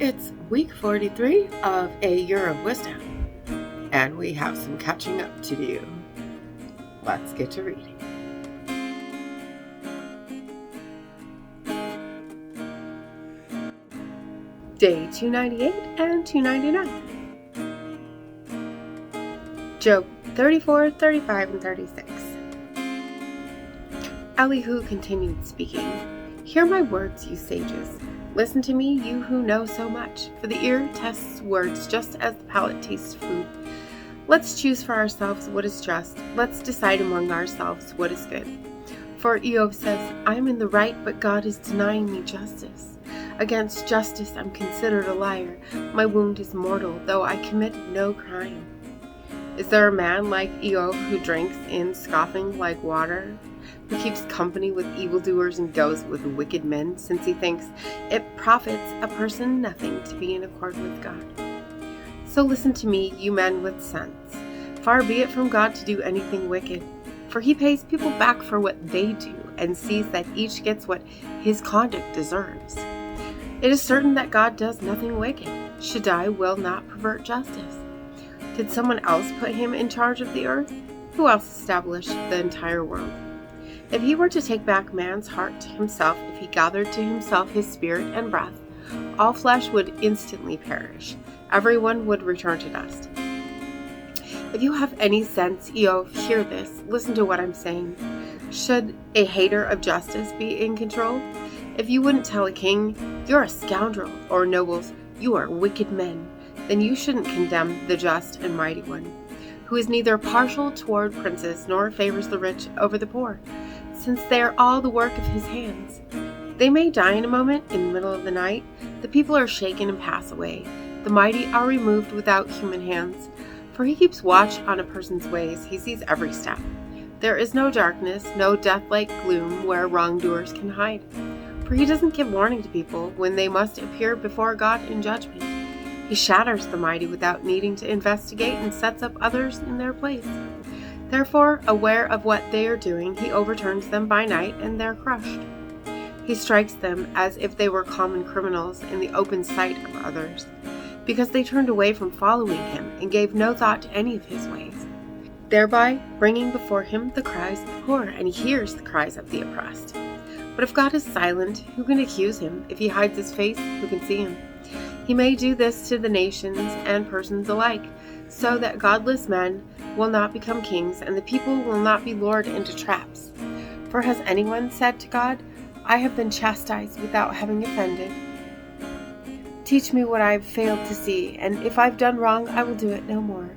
It's week 43 of A Year of Wisdom, and we have some catching up to do. Let's get to reading. Day 298 and 299. Job 34, 35, and 36. Elihu continued speaking. Hear my words, you sages. Listen to me, you who know so much, for the ear tests words just as the palate tastes food. Let's choose for ourselves what is just. Let's decide among ourselves what is good. For Job says, I am in the right, but God is denying me justice. Against justice I'm considered a liar. My wound is mortal, though I committed no crime. Is there a man like Job who drinks in scoffing like water, who keeps company with evildoers and goes with wicked men, since he thinks it profits a person nothing to be in accord with God? So listen to me, you men with sense. Far be it from God to do anything wicked, for he pays people back for what they do and sees that each gets what his conduct deserves. It is certain that God does nothing wicked. Shaddai will not pervert justice. Did someone else put him in charge of the earth? Who else established the entire world? If he were to take back man's heart to himself, if he gathered to himself his spirit and breath, all flesh would instantly perish. Everyone would return to dust. If you have any sense, Job, hear this. Listen to what I'm saying. Should a hater of justice be in control? If you wouldn't tell a king, you're a scoundrel, or nobles, you are wicked men, then you shouldn't condemn the just and mighty one, who is neither partial toward princes nor favors the rich over the poor, since they are all the work of his hands. They may die in a moment, in the middle of the night. The people are shaken and pass away. The mighty are removed without human hands. For he keeps watch on a person's ways. He sees every step. There is no darkness, no death-like gloom where wrongdoers can hide. For he doesn't give warning to people when they must appear before God in judgment. He shatters the mighty without needing to investigate and sets up others in their place. Therefore, aware of what they are doing, he overturns them by night and they're crushed. He strikes them as if they were common criminals in the open sight of others, because they turned away from following him and gave no thought to any of his ways, thereby bringing before him the cries of the poor, and he hears the cries of the oppressed. But if God is silent, who can accuse him? If he hides his face, who can see him? He may do this to the nations and persons alike, so that godless men will not become kings, and the people will not be lured into traps. For has anyone said to God, I have been chastised without having offended? Teach me what I have failed to see, and if I've done wrong, I will do it no more.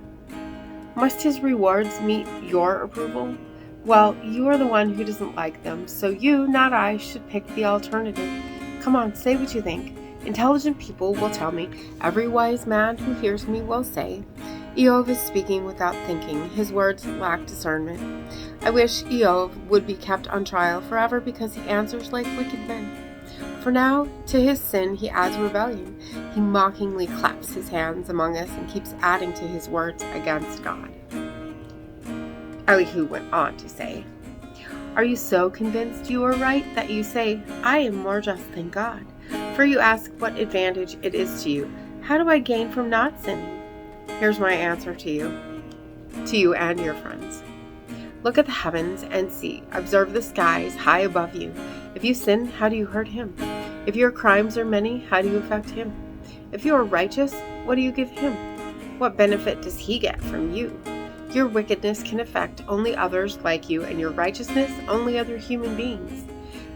Must his rewards meet your approval? Well, you are the one who doesn't like them, so you, not I, should pick the alternative. Come on, say what you think. Intelligent people will tell me. Every wise man who hears me will say, Job is speaking without thinking. His words lack discernment. I wish Job would be kept on trial forever because he answers like wicked men. For now, to his sin he adds rebellion. He mockingly claps his hands among us and keeps adding to his words against God. Elihu went on to say, Are you so convinced you are right that you say, I am more just than God? For you ask what advantage it is to you. How do I gain from not sinning? Here's my answer to you and your friends. Look at the heavens and see. Observe the skies high above you. If you sin, how do you hurt him? If your crimes are many, how do you affect him? If you are righteous, what do you give him? What benefit does he get from you? Your wickedness can affect only others like you, and your righteousness only other human beings.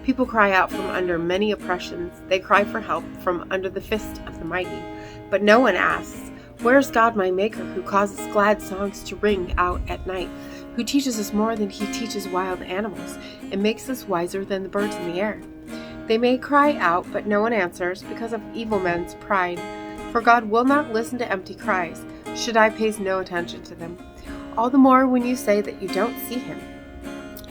People cry out from under many oppressions. They cry for help from under the fist of the mighty. But no one asks, Where is God my Maker, who causes glad songs to ring out at night, who teaches us more than he teaches wild animals, and makes us wiser than the birds in the air? They may cry out, but no one answers, because of evil men's pride. For God will not listen to empty cries. Shaddai pays no attention to them. All the more when you say that you don't see him.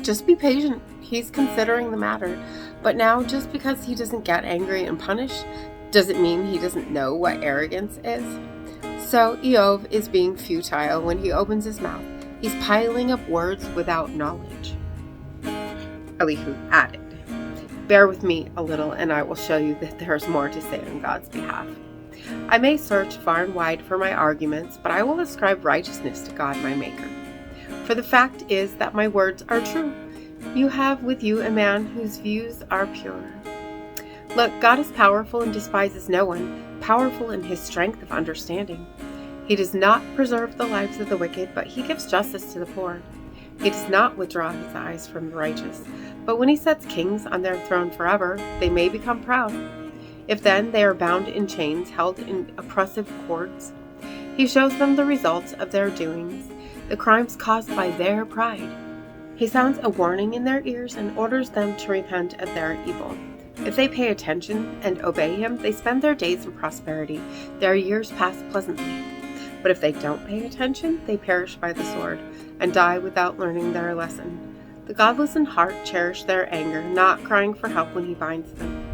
Just be patient. He's considering the matter. But now, just because he doesn't get angry and punish, doesn't mean he doesn't know what arrogance is. So Job is being futile when he opens his mouth. He's piling up words without knowledge. Elihu added, Bear with me a little, and I will show you that there is more to say on God's behalf. I may search far and wide for my arguments, but I will ascribe righteousness to God my Maker. For the fact is that my words are true. You have with you a man whose views are pure. Look, God is powerful and despises no one, powerful in his strength of understanding. He does not preserve the lives of the wicked, but he gives justice to the poor. He does not withdraw his eyes from the righteous, but when he sets kings on their throne forever, they may become proud. If then they are bound in chains, held in oppressive cords, he shows them the results of their doings, the crimes caused by their pride. He sounds a warning in their ears and orders them to repent of their evil. If they pay attention and obey him, they spend their days in prosperity, their years pass pleasantly. But if they don't pay attention, they perish by the sword, and die without learning their lesson. The godless in heart cherish their anger, not crying for help when he binds them.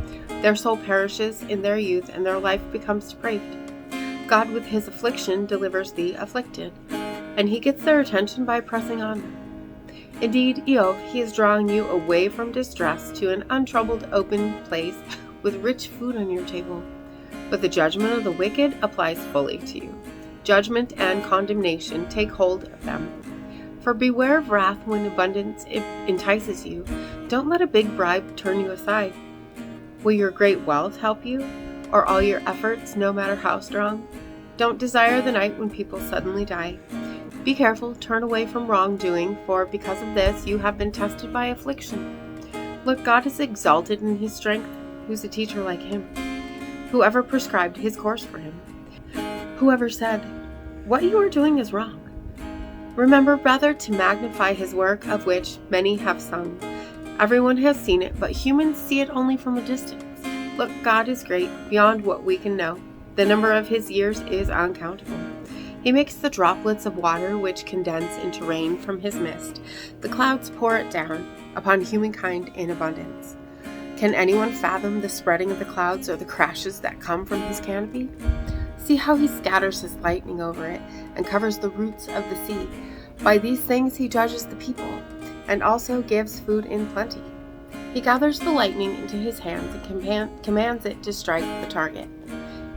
Their soul perishes in their youth, and their life becomes depraved. God with his affliction delivers the afflicted, and he gets their attention by pressing on them. Indeed, Eov, he is drawing you away from distress to an untroubled open place with rich food on your table. But the judgment of the wicked applies fully to you. Judgment and condemnation take hold of them. For beware of wrath when abundance entices you. Don't let a big bribe turn you aside. Will your great wealth help you, or all your efforts, no matter how strong? Don't desire the night when people suddenly die. Be careful, turn away from wrongdoing, for because of this you have been tested by affliction. Look, God is exalted in his strength. Who's a teacher like him? Whoever prescribed his course for him? Whoever said, "What you are doing is wrong"? Remember, brother, to magnify his work, of which many have sung. Everyone has seen it, but humans see it only from a distance. Look, God is great, beyond what we can know. The number of his years is uncountable. He makes the droplets of water which condense into rain from his mist. The clouds pour it down upon humankind in abundance. Can anyone fathom the spreading of the clouds or the crashes that come from his canopy? See how he scatters his lightning over it and covers the roots of the sea. By these things he judges the people, and also gives food in plenty. He gathers the lightning into his hands and commands it to strike the target.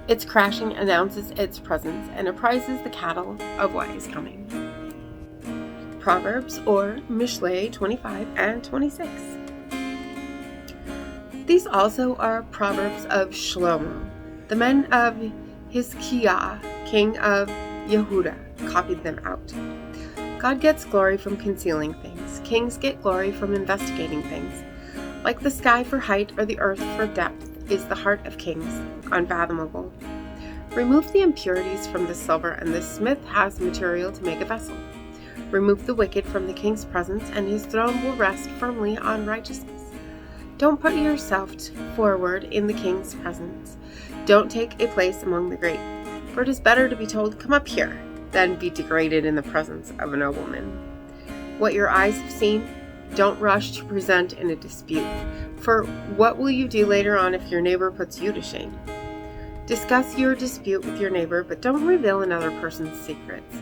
Its crashing announces its presence and apprises the cattle of what is coming. Proverbs, or Mishlei 25 and 26. These also are proverbs of Shlomo. The men of Hezekiah, king of Yehuda, copied them out. God gets glory from concealing things. Kings get glory from investigating things. Like the sky for height or the earth for depth is the heart of kings, unfathomable. Remove the impurities from the silver, and the smith has material to make a vessel. Remove the wicked from the king's presence, and his throne will rest firmly on righteousness. Don't put yourself forward in the king's presence. Don't take a place among the great, for it is better to be told, "Come up here," than be degraded in the presence of a nobleman. What your eyes have seen, don't rush to present in a dispute, for what will you do later on if your neighbor puts you to shame? Discuss your dispute with your neighbor, but don't reveal another person's secrets.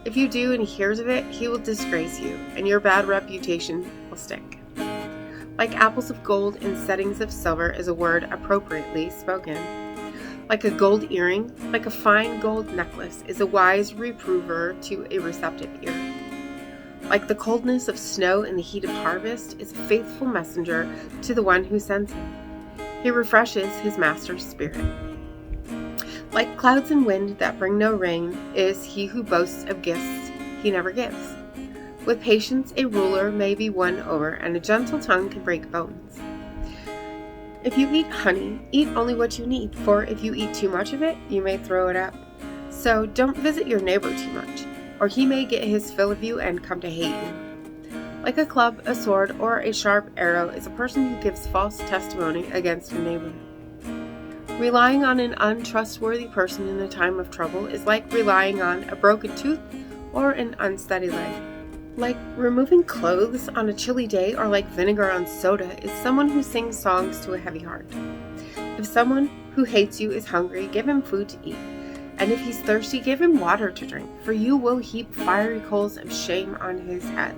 If you do and he hears of it, he will disgrace you, and your bad reputation will stick. Like apples of gold in settings of silver is a word appropriately spoken. Like a gold earring, like a fine gold necklace, is a wise reprover to a receptive ear. Like the coldness of snow in the heat of harvest is a faithful messenger to the one who sends him. He refreshes his master's spirit. Like clouds and wind that bring no rain is he who boasts of gifts he never gives. With patience a ruler may be won over, and a gentle tongue can break bones. If you eat honey, eat only what you need, for if you eat too much of it, you may throw it up. So don't visit your neighbor too much, or he may get his fill of you and come to hate you. Like a club, a sword, or a sharp arrow is a person who gives false testimony against a neighbor. Relying on an untrustworthy person in a time of trouble is like relying on a broken tooth or an unsteady leg. Like removing clothes on a chilly day, or like vinegar on soda, is someone who sings songs to a heavy heart. If someone who hates you is hungry, give him food to eat. And if he's thirsty, give him water to drink, for you will heap fiery coals of shame on his head,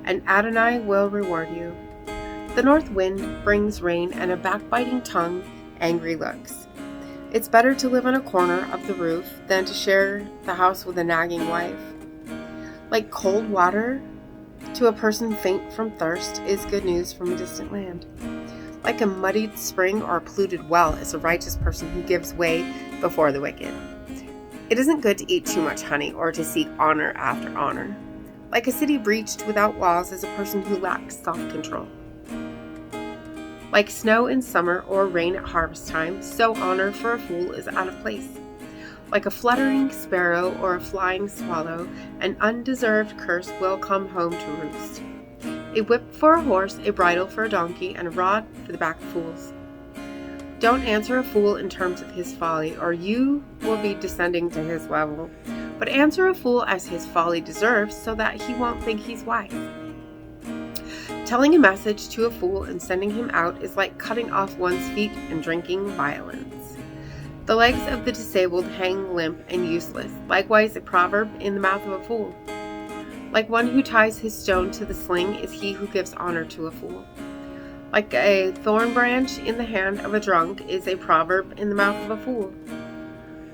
and Adonai will reward you. The north wind brings rain, and a backbiting tongue angry looks. It's better to live on a corner of the roof than to share the house with a nagging wife. Like cold water to a person faint from thirst is good news from a distant land. Like a muddied spring or a polluted well is a righteous person who gives way before the wicked. It isn't good to eat too much honey or to seek honor after honor. Like a city breached without walls is a person who lacks self-control. Like snow in summer or rain at harvest time, so honor for a fool is out of place. Like a fluttering sparrow or a flying swallow, an undeserved curse will come home to roost. A whip for a horse, a bridle for a donkey, and a rod for the back of fools. Don't answer a fool in terms of his folly, or you will be descending to his level. But answer a fool as his folly deserves, so that he won't think he's wise. Telling a message to a fool and sending him out is like cutting off one's feet and drinking violence. The legs of the disabled hang limp and useless, likewise a proverb in the mouth of a fool. Like one who ties his stone to the sling is he who gives honor to a fool. Like a thorn branch in the hand of a drunk is a proverb in the mouth of a fool.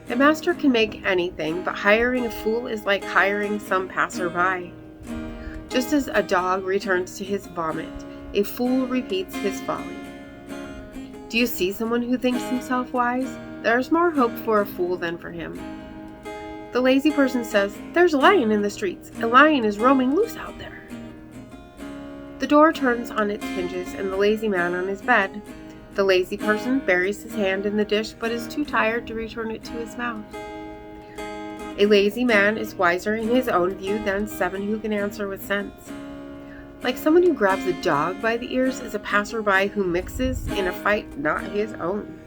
A master can make anything, but hiring a fool is like hiring some passerby. Just as a dog returns to his vomit, a fool repeats his folly. Do you see someone who thinks himself wise? There is more hope for a fool than for him. The lazy person says, "There's a lion in the streets. A lion is roaming loose out there." The door turns on its hinges and the lazy man on his bed. The lazy person buries his hand in the dish but is too tired to return it to his mouth. A lazy man is wiser in his own view than 7 who can answer with sense. Like someone who grabs a dog by the ears is a passerby who mixes in a fight not his own.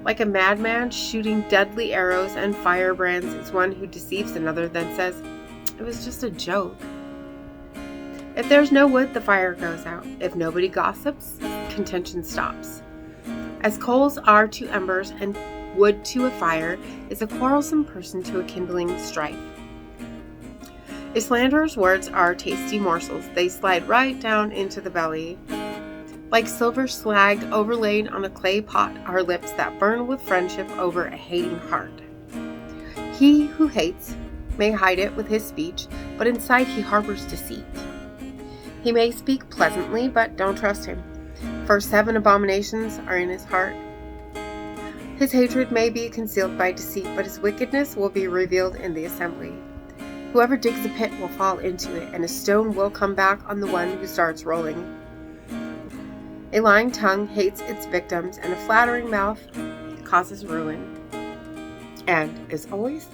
Like a madman shooting deadly arrows and firebrands is one who deceives another then says, "It was just a joke." If there's no wood, the fire goes out. If nobody gossips, contention stops. As coals are to embers and wood to a fire, is a quarrelsome person to a kindling strife. A slanderer's words are tasty morsels. They slide right down into the belly. Like silver slag overlaid on a clay pot are lips that burn with friendship over a hating heart. He who hates may hide it with his speech, but inside he harbors deceit. He may speak pleasantly, but don't trust him, for 7 abominations are in his heart. His hatred may be concealed by deceit, but his wickedness will be revealed in the assembly. Whoever digs a pit will fall into it, and a stone will come back on the one who starts rolling. A lying tongue hates its victims, and a flattering mouth causes ruin. And, as always,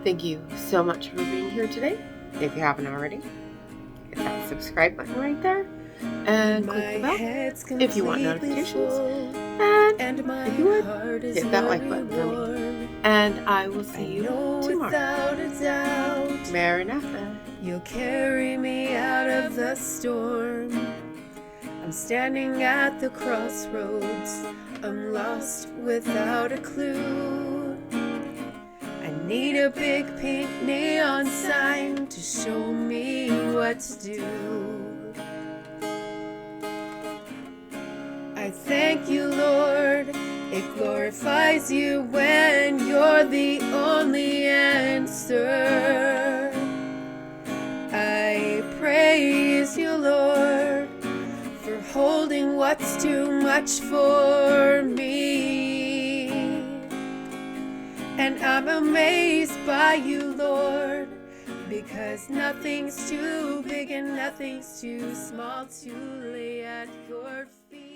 thank you so much for being here today. If you haven't already, hit that subscribe button right there, and click the bell if you want notifications. And if you would, hit that like button for me. And I will see you tomorrow. Maranatha. You'll carry me out of the storm. I'm standing at the crossroads. I'm lost without a clue. I need a big pink neon sign to show me what to do. I thank you, Lord. It glorifies you when you're the only answer. I praise you, Lord, for holding what's too much for me. And I'm amazed by you, Lord, because nothing's too big and nothing's too small to lay at your feet.